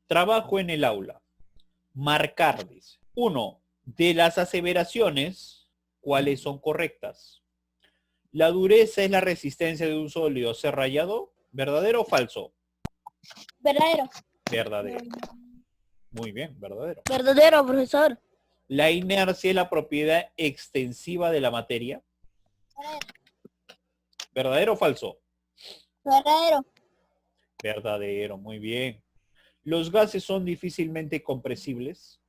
Trabajo en el aula. Marcar, dice. 1. De las aseveraciones, ¿cuáles son correctas? La dureza es la resistencia de un sólido a ser rayado. ¿Verdadero o falso? Verdadero. Verdadero. Muy bien, verdadero. Verdadero, profesor. La inercia es la propiedad extensiva de la materia. ¿Verdadero o falso? Verdadero. Verdadero, muy bien. ¿Los gases son difícilmente compresibles?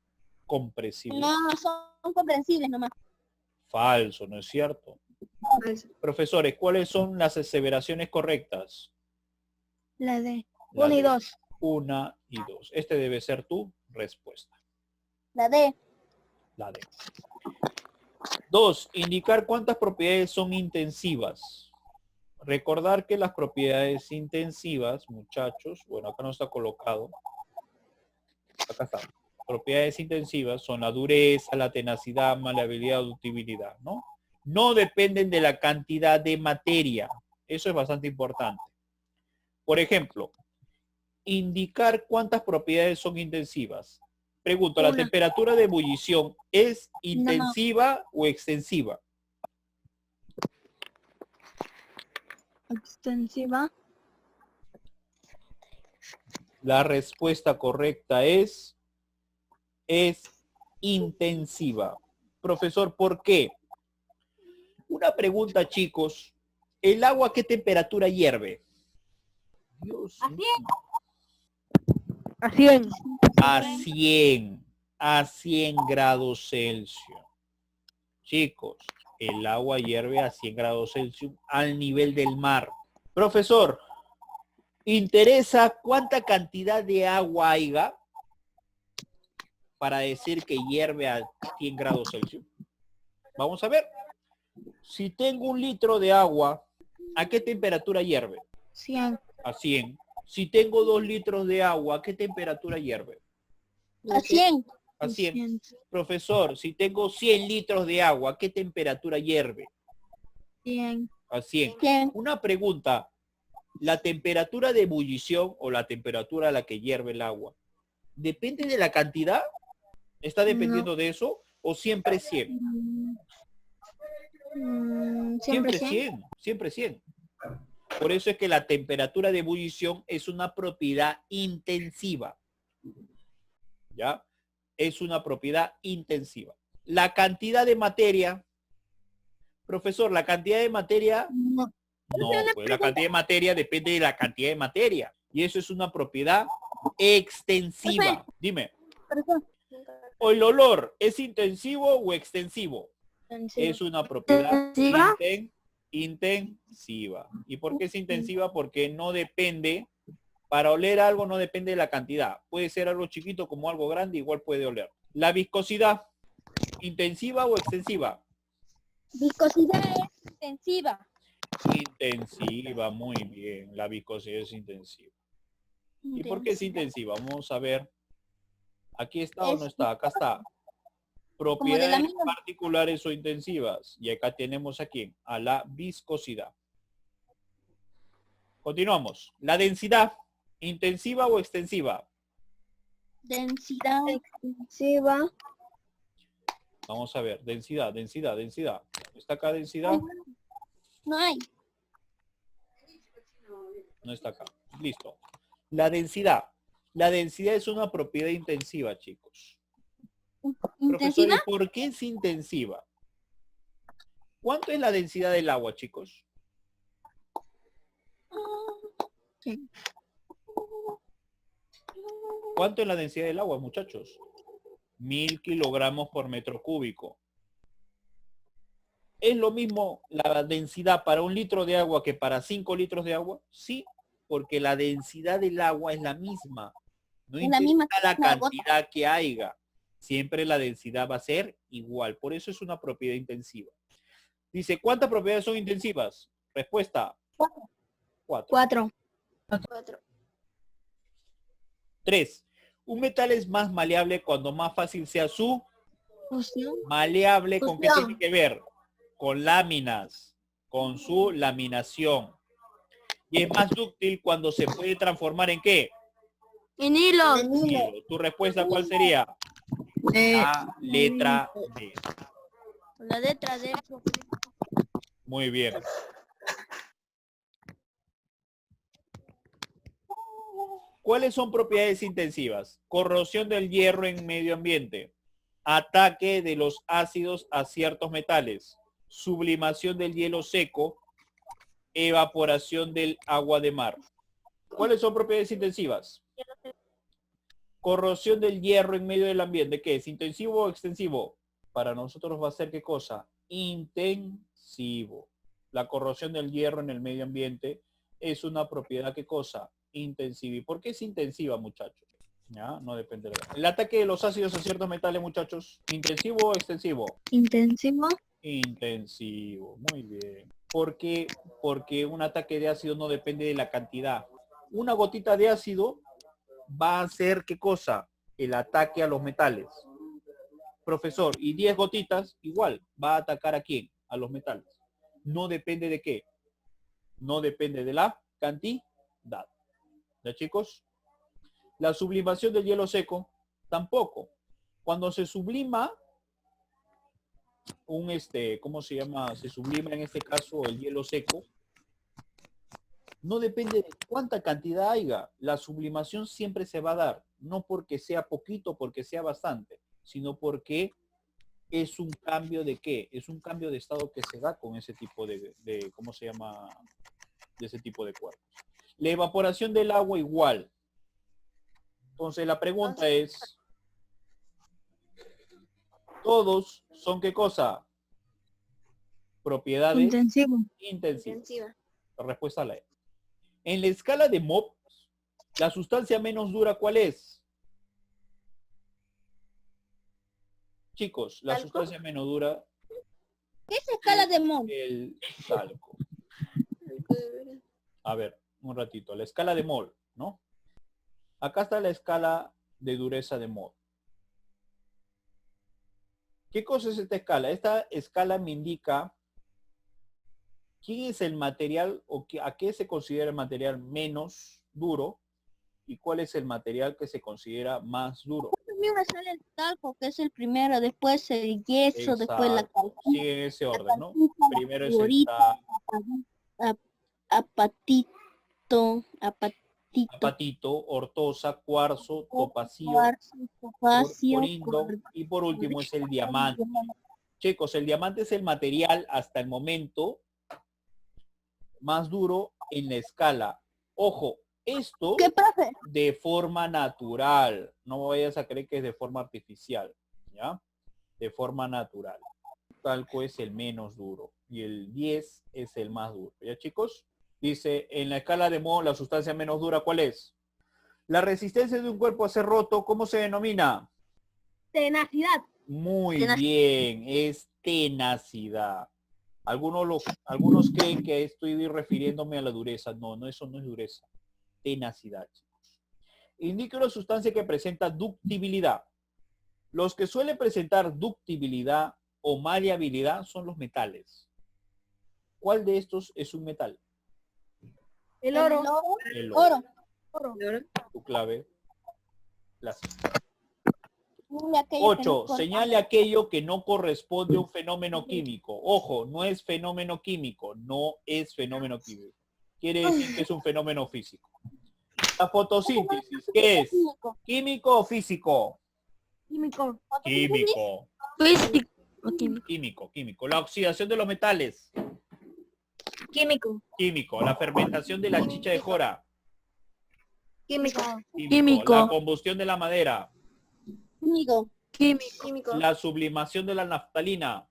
Compresibles. No, son comprensibles nomás. Falso, ¿no es cierto? Profesores, ¿cuáles son las aseveraciones correctas? La D. La 1 y D. 2. 1 y 2. Este debe ser tu respuesta. La D. La D. 2. Indicar cuántas propiedades son intensivas. Recordar que las propiedades intensivas, muchachos, bueno, acá no está colocado. Acá está. Propiedades intensivas son la dureza, la tenacidad, maleabilidad, ductibilidad, ¿no? No dependen de la cantidad de materia. Eso es bastante importante. Por ejemplo, indicar cuántas propiedades son intensivas. Pregunto, ¿la temperatura de ebullición es intensiva o extensiva? Extensiva. La respuesta correcta es intensiva. Profesor, ¿por qué? Una pregunta, chicos. ¿El agua a qué temperatura hierve? Dios mío. A 100. A 100. A 100 grados Celsius. Chicos, el agua hierve a 100 grados Celsius al nivel del mar. Profesor, ¿interesa cuánta cantidad de agua haya para decir que hierve a 100 grados Celsius? Vamos a ver. Si tengo 1 litro de agua, ¿a qué temperatura hierve? 100. A 100. Si tengo 2 litros de agua, ¿a qué temperatura hierve? A 100. A 100. Profesor, si tengo 100 litros de agua, ¿a qué temperatura hierve? 100. A 100. 100. Una pregunta. ¿La temperatura de ebullición o la temperatura a la que hierve el agua depende de la cantidad? ¿Está dependiendo de eso? ¿O siempre 100? Siempre 100. Siempre 100. Por eso es que la temperatura de ebullición es una propiedad intensiva. ¿Ya? Es una propiedad intensiva. La cantidad de materia. Profesor, la cantidad de materia... No, pues la cantidad de materia depende de la cantidad de materia. Y eso es una propiedad extensiva. Dime. ¿O el olor es intensivo o extensivo? Es una propiedad intensiva. ¿Y por qué es intensiva? Porque no depende, para oler algo no depende de la cantidad. Puede ser algo chiquito como algo grande, igual puede oler. La viscosidad, ¿intensiva o extensiva? Viscosidad es intensiva. Intensiva, muy bien. La viscosidad es intensiva. ¿Y por qué es intensiva? Vamos a ver. ¿Aquí está o no está? Acá está. Propiedades particulares o intensivas. Y acá tenemos a quién? A la viscosidad. Continuamos. La densidad, ¿intensiva o extensiva? Densidad extensiva. Vamos a ver. Densidad. ¿Está acá densidad? No hay. No está acá. Listo. La densidad. La densidad es una propiedad intensiva, chicos. Profesor, ¿y por qué es intensiva? ¿Cuánto es la densidad del agua, chicos? ¿Cuánto es la densidad del agua, muchachos? 1000 kilogramos por metro cúbico. ¿Es lo mismo la densidad para 1 litro de agua que para 5 litros de agua? Sí, porque la densidad del agua es la misma. No importa la cantidad que haya. Siempre la densidad va a ser igual. Por eso es una propiedad intensiva. Dice, ¿cuántas propiedades son intensivas? Respuesta. 4. 3. Un metal es más maleable cuando más fácil sea su maleable. ¿Con qué tiene que ver? Con láminas, con su laminación. Y es más dúctil cuando se puede transformar en ¿qué? En hilo. Hilo. ¿Tu respuesta cuál sería? La letra D. La letra D. Muy bien. ¿Cuáles son propiedades intensivas? Corrosión del hierro en medio ambiente. Ataque de los ácidos a ciertos metales. Sublimación del hielo seco. Evaporación del agua de mar. ¿Cuáles son propiedades intensivas? Corrosión del hierro en medio del ambiente. ¿Qué es? ¿Intensivo o extensivo? Para nosotros va a ser ¿qué cosa? Intensivo. La corrosión del hierro en el medio ambiente es una propiedad ¿qué cosa? Intensiva. ¿Y por qué es intensiva, muchachos? ¿Ya? No depende de la... El ataque de los ácidos a ciertos metales, muchachos. ¿Intensivo o extensivo? Intensivo. Intensivo. Muy bien. ¿Por qué? Porque un ataque de ácido no depende de la cantidad. Una gotita de ácido va a hacer ¿qué cosa? El ataque a los metales. Profesor, y 10 gotitas, igual, va a atacar ¿a quién? A los metales. No depende de qué. No depende de la cantidad. ¿Ya, chicos? La sublimación del hielo seco, tampoco. Cuando se sublima un ¿cómo se llama? Se sublima en este caso el hielo seco, no depende de cuánta cantidad haya. La sublimación siempre se va a dar, no porque sea poquito, porque sea bastante, sino porque es un cambio de qué, es un cambio de estado que se da con ese tipo de ¿cómo se llama? De ese tipo de cuerpos. La evaporación del agua igual. Entonces la pregunta es, ¿todos son qué cosa? Propiedades Intensivo. intensivas. La respuesta la E. En la escala de Mohs, la sustancia menos dura, ¿cuál es? Chicos, la sustancia menos dura, ¿Qué es escala de Mohs? el talco. A ver, un ratito. La escala de Mohs, ¿no? Acá está la escala de dureza de Mohs. ¿Qué cosa es esta escala? Esta escala me indica quién es el material o a qué se considera el material menos duro y cuál es el material que se considera más duro. Primero sale el talco, que es el primero, después el yeso, Exacto. después la calcita, Sigue en ese orden, ¿no? Primero es el fluorita, apatito, apatito, ortosa, cuarzo, topacio, cuarzo, topacio, corindo y por último es el diamante. Chicos, el diamante es el material hasta el momento más duro en la escala. Ojo, esto ¿Qué, profe? de forma natural. No vayas a creer que es de forma artificial, ¿ya? De forma natural. Talco es el menos duro y el 10 es el más duro. ¿Ya, chicos? Dice, en la escala de Mohs, la sustancia menos dura, ¿cuál es? La resistencia de un cuerpo a ser roto, ¿cómo se denomina? Tenacidad. Muy bien, es tenacidad. Algunos creen que estoy refiriéndome a la dureza. No, no, eso no es dureza. Tenacidad, chicos. Indica una sustancia que presenta ductibilidad. Los que suelen presentar ductibilidad o maleabilidad son los metales. ¿Cuál de estos es un metal? El oro. El Oro. Tu clave. La Señale aquello que 8. no Señale aquello que no corresponde a un fenómeno químico. Ojo, no es fenómeno químico, no es fenómeno químico. Quiere decir que es un fenómeno físico. La fotosíntesis, ¿qué es? ¿Químico o físico? Químico. Químico. Físico. Químico. La oxidación de los metales. Químico. Químico. La fermentación de la chicha de jora. Químico. Químico. La combustión de la madera. Químico. Químico. La sublimación de la naftalina.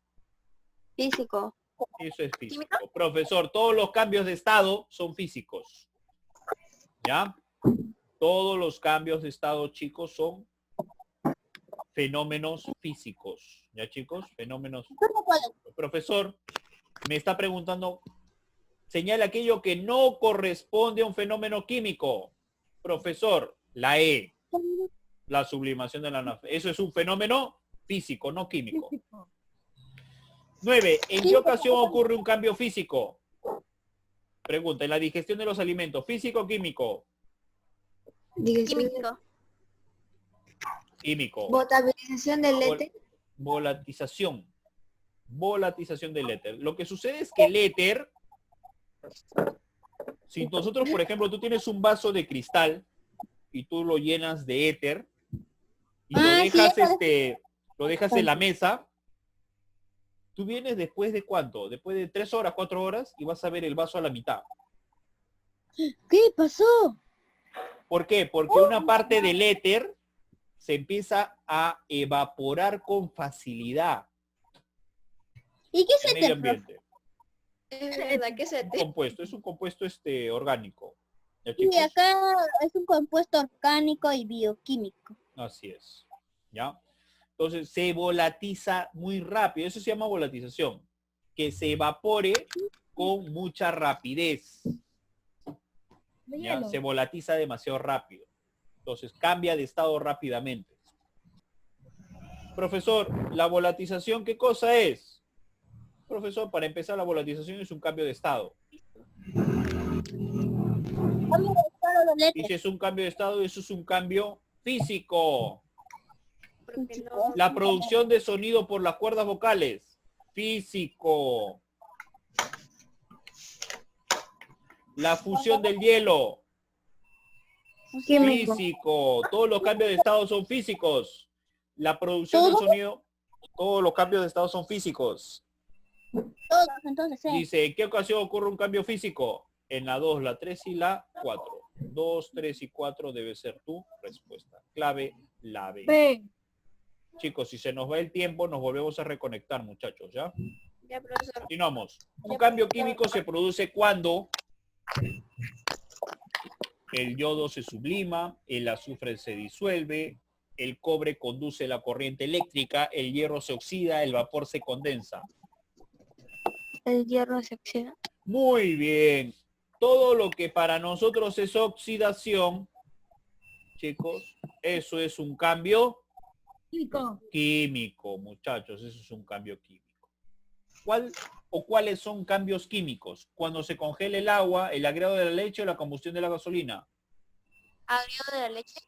Físico. Eso es físico. Profesor, todos los cambios de estado son físicos. ¿Ya? Todos los cambios de estado, chicos, son fenómenos físicos. ¿Ya, chicos? Fenómenos. Profesor, me está preguntando, señala aquello que no corresponde a un fenómeno químico. Profesor, la E. La sublimación de la naftalina. Eso es un fenómeno físico, no químico. 9. ¿En qué ocasión ocurre un cambio físico? Pregunta, ¿en la digestión de los alimentos, físico o químico? Químico. Químico. Potabilización del éter. Volatización. Volatización del éter. Lo que sucede es que el éter, si nosotros, por ejemplo, tú tienes un vaso de cristal y tú lo llenas de éter y lo dejas en la mesa, tú vienes después de ¿cuánto? Después de 3 horas, 4 horas y vas a ver el vaso a la mitad. ¿Qué pasó? ¿Por qué? Porque una parte del éter se empieza a evaporar con facilidad ¿Y qué en es el medio éter, profe? ambiente. Es verdad que Es un compuesto orgánico. ¿Ya, Sí, chicos? acá es un compuesto orgánico y bioquímico. Así es. ¿Ya? Entonces se volatiza muy rápido. Eso se llama volatización. Que se evapore con mucha rapidez. ¿Ya? Se volatiza demasiado rápido. Entonces cambia de estado rápidamente. Profesor, ¿la volatización qué cosa es? Profesor, para empezar, la volatización es un cambio de estado. Y si es un cambio de estado, eso es un cambio físico. porque no. La producción de sonido por las cuerdas vocales. Físico. La fusión del hielo. Químico. Físico. Todos los cambios de estado son físicos. La producción del sonido, todos los cambios de estado son físicos. Todos, entonces, Dice, ¿en qué ocasión ocurre un cambio físico? En la 2, la 3 y la 4. 2, 3 y 4 debe ser tu respuesta. Clave, la B. B. Chicos, si se nos va el tiempo, nos volvemos a reconectar, muchachos, ¿ya? Ya, profesor. Continuamos. Un cambio químico se produce cuando el yodo se sublima, el azufre se disuelve, el cobre conduce la corriente eléctrica, el hierro se oxida, el vapor se condensa. El hierro se oxida. Muy bien. Todo lo que para nosotros es oxidación, chicos, eso es un cambio químico, muchachos, eso es un cambio químico. ¿Cuáles son cambios químicos? Cuando se congela el agua, el agregado de la leche o la combustión de la gasolina. Agregado de la leche.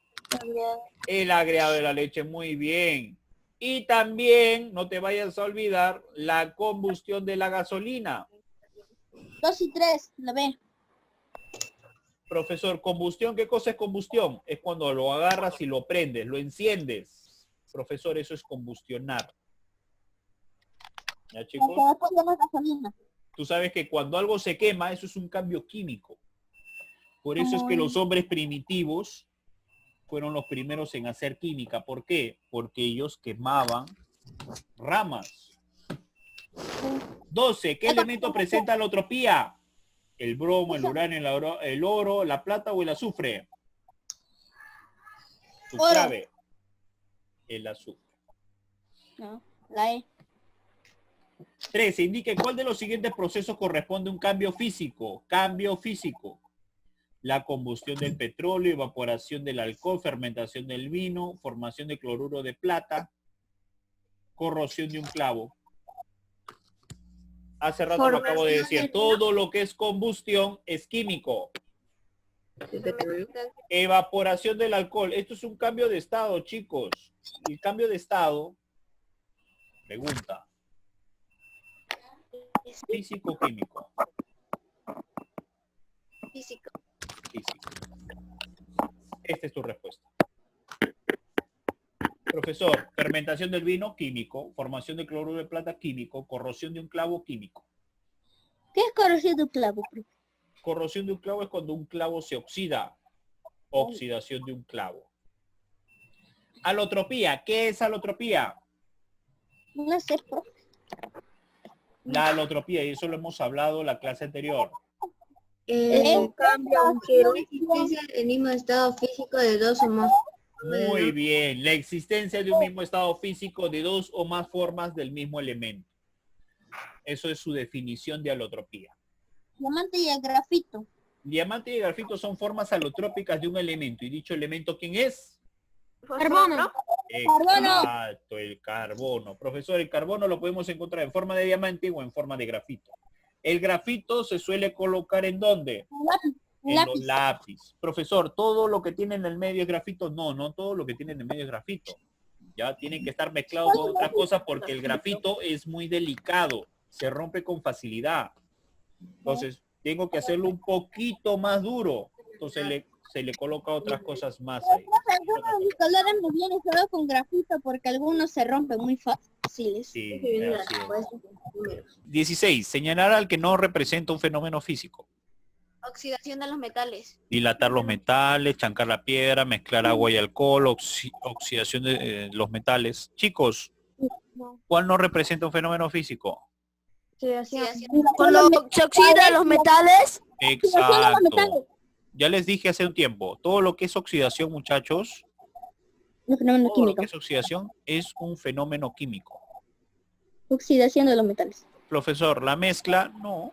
El agregado de la leche, muy bien. Y también, no te vayas a olvidar, la combustión de la gasolina. 2 y 3, la B. Profesor, combustión, ¿qué cosa es combustión? Es cuando lo agarras y lo prendes, lo enciendes. Profesor, eso es combustionar. ¿Ya, chicos? Después de la gasolina. Tú sabes que cuando algo se quema, eso es un cambio químico. Por eso es que los hombres primitivos fueron los primeros en hacer química. ¿Por qué? Porque ellos quemaban ramas. 12. ¿Qué elemento presenta la entropía? ¿El bromo, el uranio, el oro, la plata o el azufre? Tu Oro. clave. El azufre. No, la E. 13. Indique cuál de los siguientes procesos corresponde a un cambio físico. Cambio físico. La combustión del petróleo, evaporación del alcohol, fermentación del vino, formación de cloruro de plata, corrosión de un clavo. Hace rato lo acabo de decir. Todo lo que es combustión es químico. Evaporación del alcohol. Esto es un cambio de estado, chicos. El cambio de estado, pregunta. Físico-químico. Físico. Físico. Esta es tu respuesta. Profesor, fermentación del vino, químico. Formación de cloruro de plata, químico. Corrosión de un clavo, químico. ¿Qué es corrosión de un clavo, profe? Corrosión de un clavo es cuando un clavo se oxida. Oxidación de un clavo. Alotropía. ¿Qué es alotropía? No sé, profe. La alotropía, y eso lo hemos hablado en la clase anterior. El cambio, aunque no existencia del mismo estado físico de dos o más. Muy bien. La existencia de un mismo estado físico de dos o más formas del mismo elemento. Eso es su definición de alotropía. Diamante y el grafito. Diamante y el grafito son formas alotrópicas de un elemento. ¿Y dicho elemento quién es? Carbono. Exacto, el carbono. Profesor, el carbono lo podemos encontrar en forma de diamante o en forma de grafito. El grafito se suele colocar ¿en dónde? En los Lápiz. lápiz. Profesor, ¿todo lo que tiene en el medio es grafito? No, no todo lo que tiene en el medio es grafito. Ya tiene que estar mezclado con otra cosa porque el grafito es muy delicado. Se rompe con facilidad. Entonces, tengo que hacerlo un poquito más duro. Entonces, se le coloca otras cosas más ahí. Algunos colores me vienen solo con grafito porque algunos se rompen muy fáciles. Sí, Que viene la así es. respuesta con números. 16. Señalar al que no representa un fenómeno físico. Oxidación de los metales. Dilatar los metales, chancar la piedra, mezclar agua y alcohol, oxidación de los metales. Chicos, ¿cuál no representa un fenómeno físico? Oxidación. Cuando se oxidan los metales, Exacto. Ya les dije hace un tiempo, todo lo que es oxidación, muchachos, Un fenómeno todo lo químico. que es oxidación es un fenómeno químico. Oxidación de los metales. Profesor, la mezcla, no.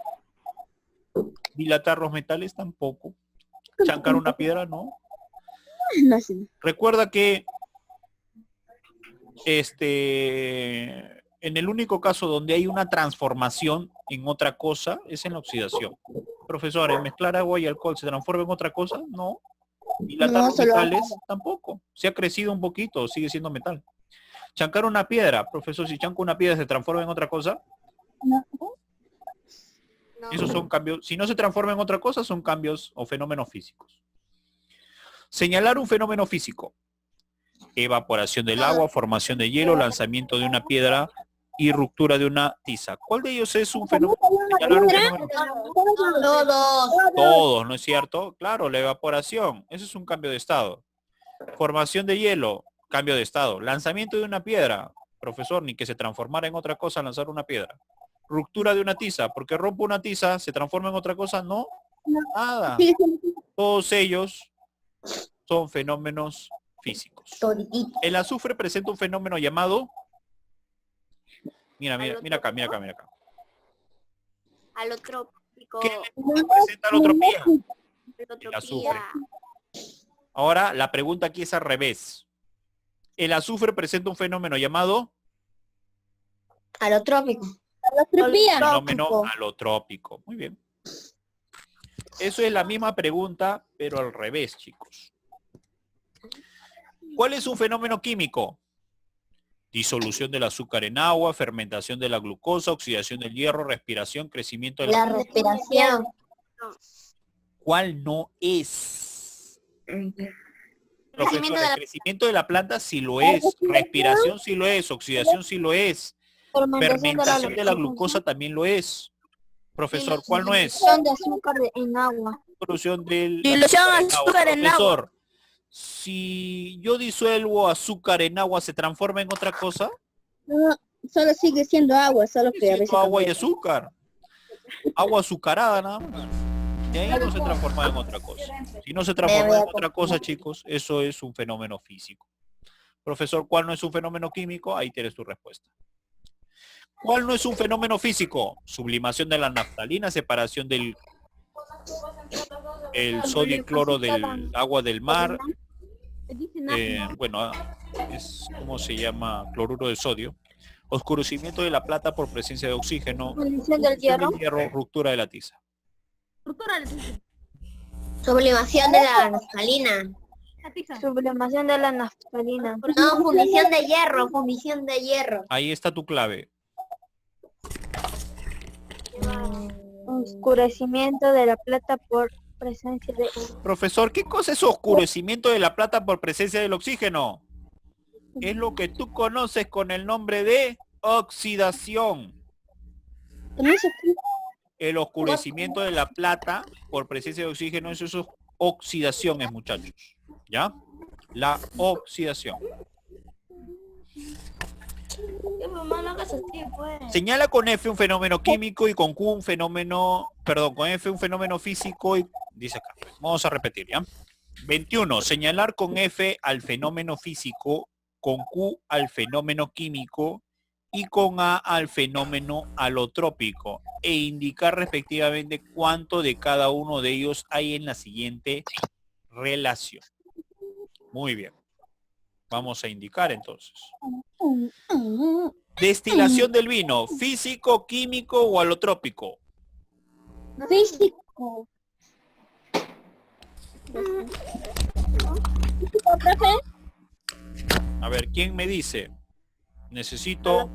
Dilatar los metales, tampoco. Chancar una piedra, no. No sé. Recuerda que en el único caso donde hay una transformación en otra cosa es en la oxidación. Profesor, ¿en mezclar agua y alcohol se transforma en otra cosa? No. Dilatar No, los solo metales, tampoco. Se ha crecido un poquito, sigue siendo metal. Chancar una piedra, profesor, si chanco una piedra se transforma en otra cosa, No. No. esos son cambios. Si no se transforma en otra cosa, son cambios o fenómenos físicos. Señalar un fenómeno físico. Evaporación del agua, formación de hielo, lanzamiento de una piedra y ruptura de una tiza. ¿Cuál de ellos es un fenómeno? Señalar un fenómeno. Todos. Todos, ¿no es cierto? Claro, la evaporación, eso es un cambio de estado. Formación de hielo, cambio de estado. Lanzamiento de una piedra, profesor, ni que se transformara en otra cosa lanzar una piedra. Ruptura de una tiza, porque rompo una tiza, se transforma en otra cosa, no, nada. Todos ellos son fenómenos físicos. Toditito. El azufre presenta un fenómeno llamado... Mira acá. Alotrópico. ¿Qué presenta la entropía? El Alotropía. azufre. Ahora, la pregunta aquí es al revés. El azufre presenta un fenómeno llamado Alotrópico. Alotropía. fenómeno alotrópico. Muy bien. Eso es la misma pregunta, pero al revés, chicos. ¿Cuál es un fenómeno químico? Disolución del azúcar en agua, fermentación de la glucosa, oxidación del hierro, respiración, crecimiento de La la... respiración. ¿Cuál no es? Profesor, Crecimiento de el la- crecimiento de la planta sí lo es, respiración sí lo es, oxidación sí lo es, fermentación de la glucosa también lo es. Profesor, ¿cuál no es? de azúcar en agua. Solución del Dilución de azúcar en agua. Profesor, si yo disuelvo azúcar en agua, ¿se transforma en otra cosa? No, solo sigue siendo agua, solo que a Siendo veces agua y cambia. azúcar. Agua azucarada nada más. Y ahí no se transforma en otra cosa. Si no se transforma en otra cosa, chicos, eso es un fenómeno físico. Profesor, ¿cuál no es un fenómeno químico? Ahí tienes tu respuesta. ¿Cuál no es un fenómeno físico? Sublimación de la naftalina, separación del el sodio y cloro del agua del mar. Es como se llama cloruro de sodio. Oscurecimiento de la plata por presencia de oxígeno. Fundición del hierro. Ruptura de la tiza. Sublimación de la naftalina. Sublimación de la naftalina. No, fundición de hierro, fundición de hierro. Ahí está tu clave. Oscurecimiento de la plata por presencia de... Profesor, ¿qué cosa es oscurecimiento de la plata por presencia del oxígeno? Es lo que tú conoces con el nombre de oxidación. También se escribe El oscurecimiento de la plata por presencia de oxígeno, eso es oxidación, muchachos. ¿Ya? La oxidación. Señala con F un fenómeno químico y con Q un fenómeno, con F un fenómeno físico y dice acá. Vamos a repetir, ¿ya? 21. Señalar con F al fenómeno físico, con Q al fenómeno químico y con A al fenómeno alotrópico e indicar respectivamente cuánto de cada uno de ellos hay en la siguiente relación. Muy bien. Vamos a indicar entonces. Destilación del vino, físico, químico o alotrópico. físico. Profe, A ver, ¿quién me dice? Necesito...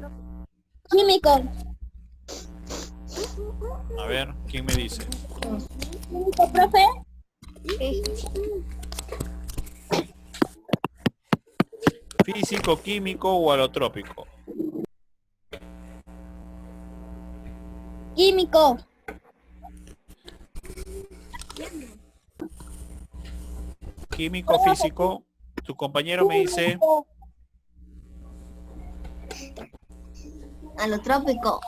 químico. A ver, ¿quién me dice? Químico, profe. Físico, químico o alotrópico. Químico. Químico, físico. Tu compañero me dice... Alotrópico.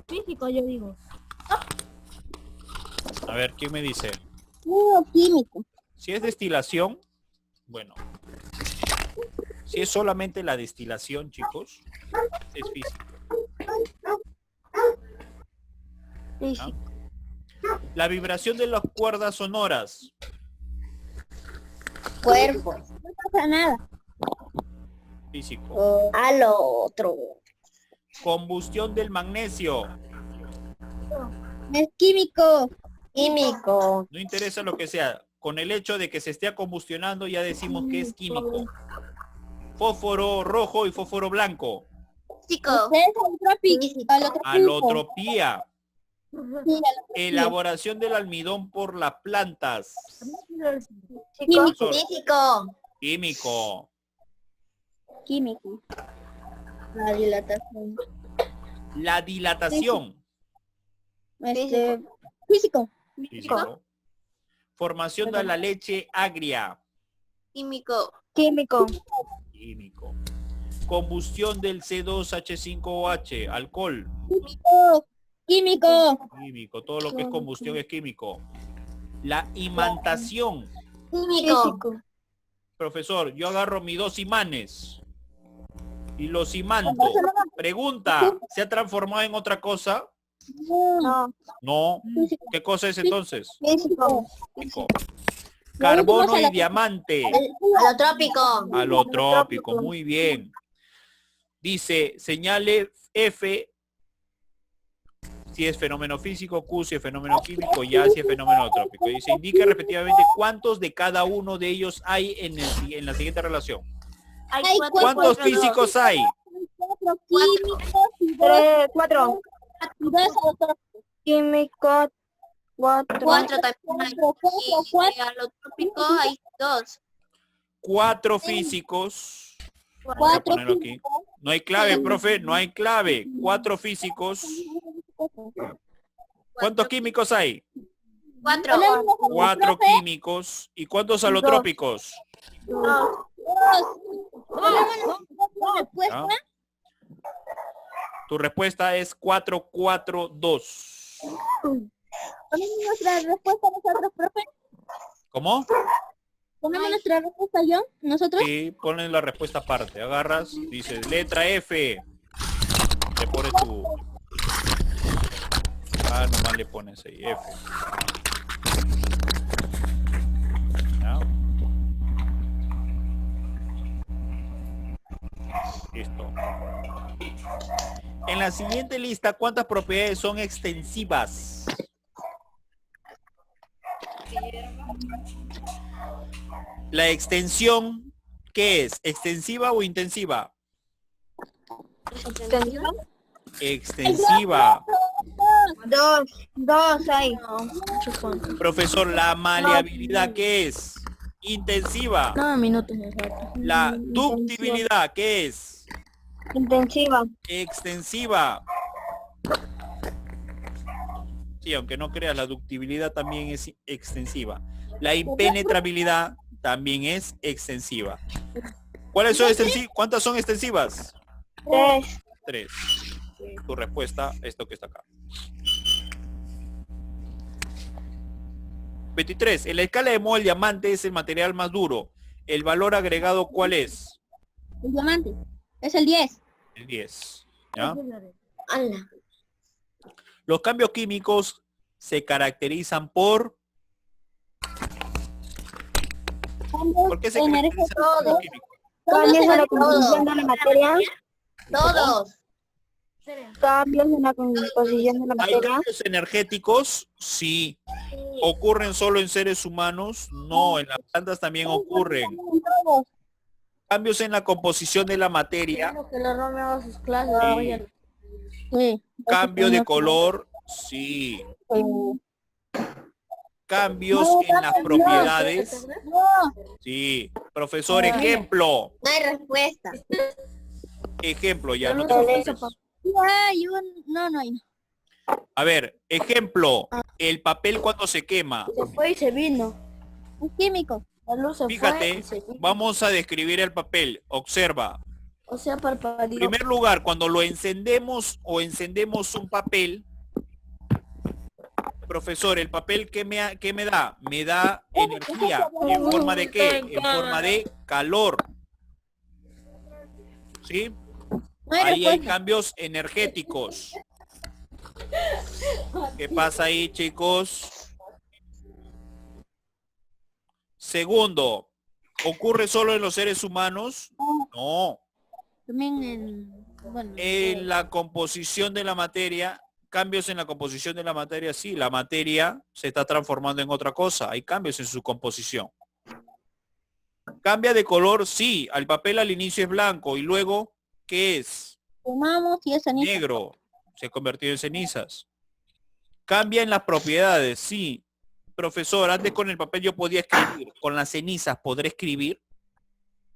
Físico, yo digo. A ver, ¿quién me dice? Químico. Si es destilación, bueno. Si es solamente la destilación, chicos, es físico. Físico. La vibración de las cuerdas sonoras. Cuerpo. No pasa nada. Físico. A lo otro. Combustión del magnesio. Es químico. Químico. No interesa lo que sea. Con el hecho de que se esté combustionando ya decimos que es químico. Fósforo rojo y fósforo blanco. Físico. Es Alotropía. Sí, alotropía. Elaboración del almidón por las plantas. Químico. Físico. Químico. Químico. La dilatación. La dilatación. Físico. Físico. Formación de la leche agria. Químico. Químico. Químico. Combustión del C2H5OH. Alcohol. Químico. Químico. Todo lo que es combustión es químico. La imantación. Químico. Profesor, yo agarro mis dos imanes y los imanto. Pregunta, ¿se ha transformado en otra cosa? No. No. ¿Qué cosa es entonces? Físico. Físico. Carbono y diamante. Alotrópico. Alotrópico, muy bien. Dice, señale F si es fenómeno físico, Q si es fenómeno químico y A si es fenómeno alotrópico. Dice, indica respectivamente cuántos de cada uno de ellos hay en la siguiente relación. Hay Hay ¿Cuántos físicos hay? 4 químicos y 2 4. alotrópicos. Químico. 4. 4 también hay. Y Cuatro. alotrópico hay 2. 4 físicos. Voy a 4 ponerlo aquí. No hay clave, profe, no hay clave. 4 físicos. ¿Cuántos químicos hay? 4. 4 químicos. ¿Y cuántos alotrópicos? ¿Ah? Tu respuesta es 442. Ponemos nuestra respuesta nosotros, profe. ¿Cómo? Ponemos nuestra respuesta yo, nosotros. Sí, ponen la respuesta aparte. Agarras, dices letra F. Le pones tu... Ah, nomás le pones ahí, F. ¿Ya? Listo. En la siguiente lista, ¿cuántas propiedades son extensivas? La extensión, ¿qué es? ¿Extensiva o intensiva? Extensiva. 2 hay. Profesor, la maleabilidad, ¿qué es? Intensiva. 9 minutos me falta. La ductibilidad, ¿qué es? Intensiva. Extensiva. Sí, aunque no creas, la ductibilidad también es extensiva. La impenetrabilidad también es extensiva. ¿Cuáles son extensivas? ¿Cuántas son extensivas? 3. 3. Tu respuesta, esto que está acá. 23. En la escala de Mohs, el diamante es el material más duro. ¿El valor agregado cuál es? El diamante. Es el 10. El 10. ¿Ya? Ala. Los cambios químicos se caracterizan por... ¿Por qué se caracterizan por los cambios químicos? Cambios en la composición de la materia. Todos. Cambios en la composición de la ¿Hay materia. cambios energéticos? Sí. ¿Ocurren solo en seres humanos? No, en las plantas también ocurren. Cambios en la composición de la materia. Que lo Romeo haga sus clases. Sí. Sí. Cambio de color, sí. Cambios en las propiedades, sí. Profesor, ejemplo. No hay respuesta. Ejemplo, ya no te preocupes. Ay, no, no. A ver, ejemplo. El papel cuando se quema. Se fue y se vino. Es químico. La luz se fue Fíjate, y se vino. vamos a describir el papel. Observa. O sea, En parpadeó. primer lugar, cuando lo encendemos o encendemos un papel, profesor, ¿el papel qué me da? Me da energía. ¿En forma de qué? En forma de calor. ¿Sí? No hay Ahí hay respuesta. cambios energéticos. ¿Qué pasa ahí, chicos? Segundo, ¿ocurre solo en los seres humanos? No. También bueno, En la composición de la materia, cambios en la composición de la materia, sí, la materia se está transformando en otra cosa, hay cambios en su composición. Cambia de color, sí, el papel al inicio es blanco y luego, ¿qué es? fumamos y es ceniza. Negro, se ha convertido en cenizas. Cambia en las propiedades, sí. Profesor, antes con el papel yo podía escribir, con las cenizas podré escribir,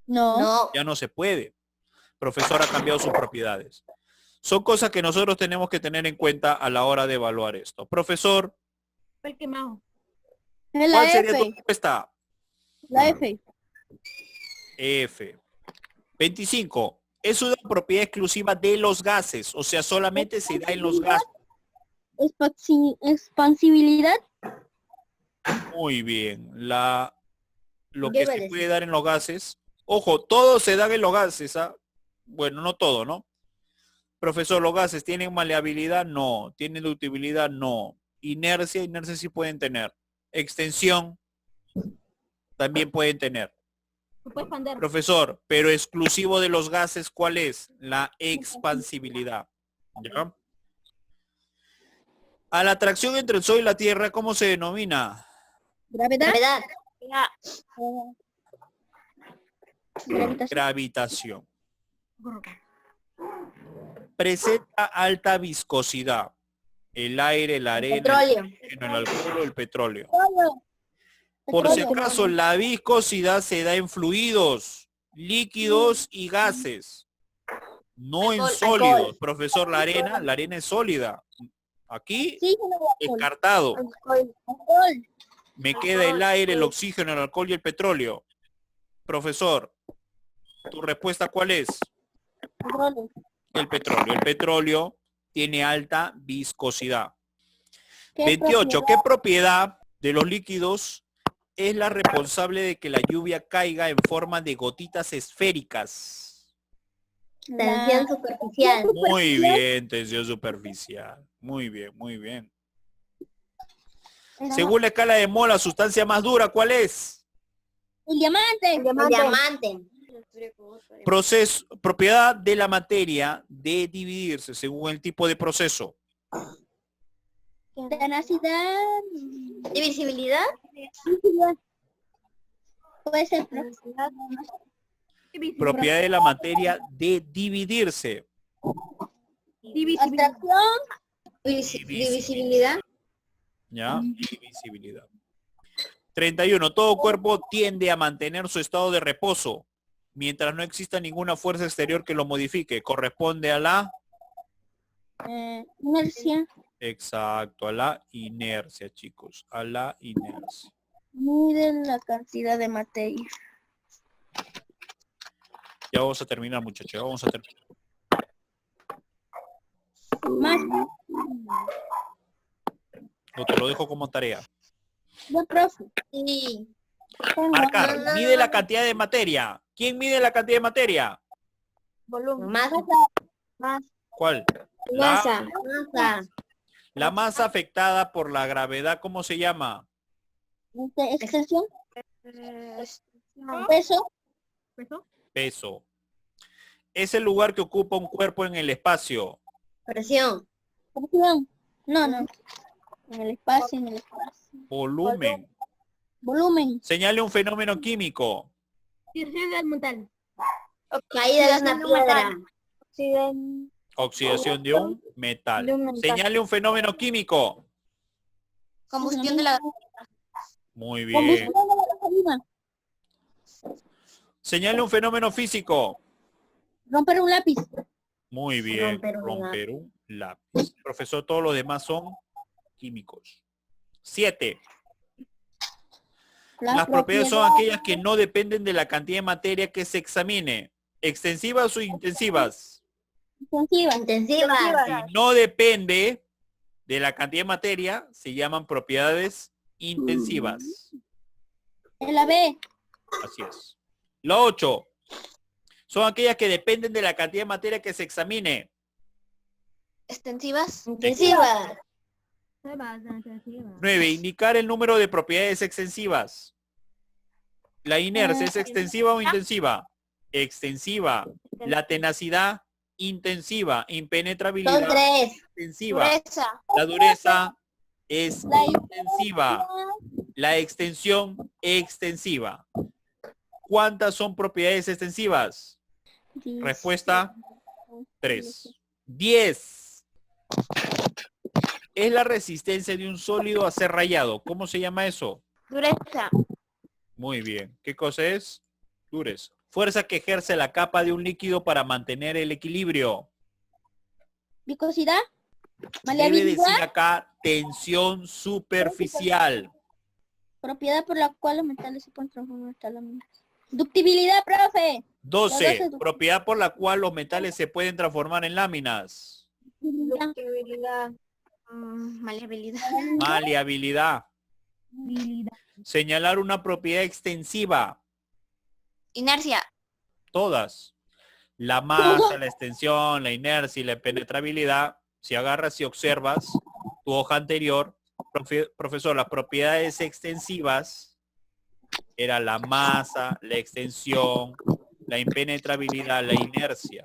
No. No. ya no se puede. Profesor ha cambiado sus propiedades. Son cosas que nosotros tenemos que tener en cuenta a la hora de evaluar esto. Profesor, Es la ¿cuál sería tu F. respuesta? La F. F. 25. Es una propiedad exclusiva de los gases, o sea, solamente se da en los gases. Expansibilidad. Muy bien. Lo que Debe se de puede dar en los gases. Ojo, todo se da en los gases, ¿ah? Bueno, no todo, ¿no? Profesor, ¿los gases tienen maleabilidad? No. ¿Tienen ductibilidad? No. Inercia sí pueden tener. Extensión también pueden tener. Profesor, pero exclusivo de los gases, ¿cuál es? La expansibilidad. ¿Ya? A la atracción entre el Sol y la Tierra, ¿cómo se denomina? Gravedad. ¿Verdad? Gravitación. Gravitación. Presenta alta viscosidad. El aire, la arena, Petróleo. el alcohol o el petróleo. Por si acaso, la viscosidad se da en fluidos, líquidos y gases. No en Alcohol, sólidos. alcohol. Profesor, la arena es sólida. Aquí, Sí, alcohol. descartado. Alcohol. Me queda el aire, el oxígeno, el alcohol y el petróleo. Profesor, ¿tu respuesta cuál es? Petróleo. El petróleo. El petróleo tiene alta viscosidad. ¿Qué 28. ¿Qué propiedad de los líquidos es la responsable de que la lluvia caiga en forma de gotitas esféricas? Tensión superficial. Muy bien, tensión superficial. Muy bien, muy bien. Según la escala de Mohs, la sustancia más dura, ¿cuál es? El diamante. El diamante. Propiedad de la materia de dividirse según el tipo de proceso. Tenacidad. Divisibilidad. Puede ser. Propiedad de la materia de dividirse. Abstracción. Divisibilidad. ¿Ya? Divisibilidad. 31. Todo cuerpo tiende a mantener su estado de reposo mientras no exista ninguna fuerza exterior que lo modifique. Corresponde a la... Inercia. Exacto, a la inercia, chicos. A la inercia. Mide la cantidad de materia. Ya vamos a terminar, muchachos. Ya vamos a terminar. Más. O te lo dejo como tarea. Ya, profe. Sí. Marcar. Mide la cantidad de materia. ¿Quién mide la cantidad de materia? Más. ¿Cuál? La, Masa. La masa afectada por la gravedad, ¿cómo se llama? Extensión. Peso. Peso. Es el lugar que ocupa un cuerpo en el espacio. Presión. Presión. No. En el espacio. Volumen. Volumen. Señale un fenómeno químico. Caída de una piedra. Oxidación de un metal. Señale un fenómeno químico. Combustión de la... Muy bien. Combustión de la gasolina. Señale un fenómeno físico. Romper un lápiz. Muy bien. Romper un Romper un lápiz. Profesor, todos los demás son químicos. 7. Las propiedades son aquellas que no dependen de la cantidad de materia que se examine. ¿Extensivas o intensivas? Intensiva. Si no depende de la cantidad de materia, se llaman propiedades intensivas. En la B. Así es. La 8. Son aquellas que dependen de la cantidad de materia que se examine. Extensivas. Intensivas. 9. Indicar el número de propiedades extensivas. La inercia es extensiva o intensiva. Extensiva. La tenacidad, intensiva. Impenetrabilidad, Son 3. intensiva. Dureza. La dureza es intensiva. La extensión, extensiva. ¿Cuántas son propiedades extensivas? Respuesta 3. 10. Es la resistencia de un sólido a ser rayado. ¿Cómo se llama eso? Dureza. Muy bien. ¿Qué cosa es? Dureza. Fuerza que ejerce la capa de un líquido para mantener el equilibrio. Viscosidad. Debe Maleabilidad. decir acá tensión superficial. Propiedad por la cual los metales se pueden transformar en esta lámina. Ductibilidad, profe. 12. Propiedad por la cual los metales se pueden transformar en láminas. Maleabilidad. Maleabilidad. Señalar una propiedad extensiva. Inercia. Todas. La masa, la extensión, la inercia y la penetrabilidad. Si agarras y observas tu hoja anterior, profesor, las propiedades extensivas era la masa, la extensión, la impenetrabilidad, la inercia.